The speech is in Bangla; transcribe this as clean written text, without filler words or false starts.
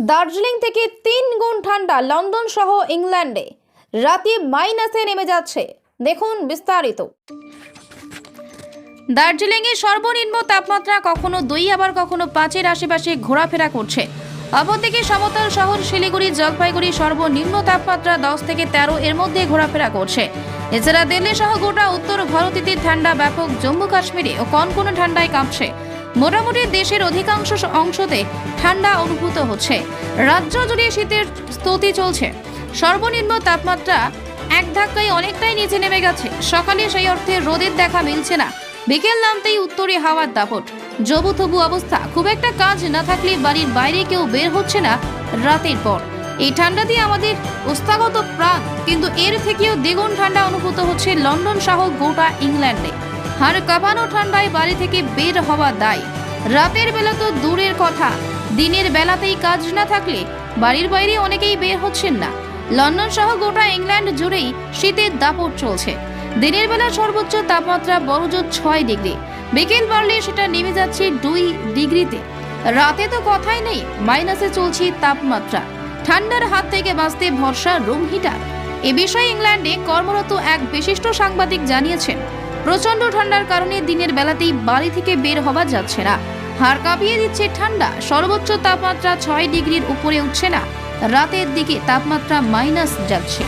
দার্জিলিং থেকে 3 গুণ ঠান্ডা লন্ডন সহ ইংল্যান্ডে রাতে মাইনাসে নেমে যাচ্ছে। দেখুন বিস্তারিত। দার্জিলিংয়ে সর্বনিম্ন তাপমাত্রা কখনো 2 আবার কখনো 5-এর আশেপাশে ঘোরাফেরা করছে। অপরদিকে সমতল শহর শিলিগুড়ি, জলপাইগুড়ি সর্বনিম্ন তাপমাত্রা 10 থেকে 13 এর মধ্যে ঘোরাফেরা করছে। এছাড়া দিল্লি সহ গোটা উত্তর ভারতীয় ঠান্ডা ব্যাপক, জম্মু কাশ্মীরে ও কনকনে ঠান্ডায় কাঁপছে। মোটামুটি দেশের অধিকাংশ অংশতে ঠান্ডা অনুভূত হচ্ছে। রাজ্য জুড়ে শীতের স্তুতি চলছে। সর্বনিম্ন তাপমাত্রা এক ধাক্কায় অনেকটাই নিচে নেমে গেছে। সকালে সেই অর্থে রোদের দেখা মিলছে না। বিকেল নামতেই উত্তরে হাওয়ার দাপট, জবুথবু অবস্থা। খুব একটা কাজ না থাকলে বাড়ির বাইরে কেউ বের হচ্ছে না রাতের পর। এই ঠান্ডা দিয়ে আমাদের অস্থাগত প্রাণ, কিন্তু এর থেকেও দ্বিগুণ ঠান্ডা অনুভূত হচ্ছে লন্ডন সহ গোটা ইংল্যান্ডে। হাড় কাঁপানো ঠান্ডায় বাড়ি থেকে বের হওয়া দায়। রাতের বেলা তো দূরের কথা, দিনের বেলাতেই কাজ না থাকলে বাড়ির বাইরে অনেকেই বের হচ্ছেন না। লন্ডন সহ গোটা ইংল্যান্ড জুড়েই শীতের দাপট চলছে। দিনের বেলা সর্বোচ্চ তাপমাত্রা বড়জোর 6 ডিগ্রি, বিকেল বাড়লে সেটা নেমে যাচ্ছে 2 ডিগ্রিতে। রাতে তো কথাই নেই, মাইনাসে চলছে তাপমাত্রা। ঠান্ডার হাত থেকে বাঁচতে ভরসা রুম হিটার। এ বিষয়ে ইংল্যান্ডে কর্মরত এক বিশিষ্ট সাংবাদিক জানিয়েছেন, প্রচন্ড ঠান্ডার কারণে দিনের বেলাতেই বাড়ি থেকে বের হওয়া যাচ্ছে না। হাড় কাঁপিয়ে দিচ্ছে ঠান্ডা। সর্বোচ্চ তাপমাত্রা 6 ডিগ্রির উপরে উঠছে না। রাতের দিকে তাপমাত্রা মাইনাস যাচ্ছে।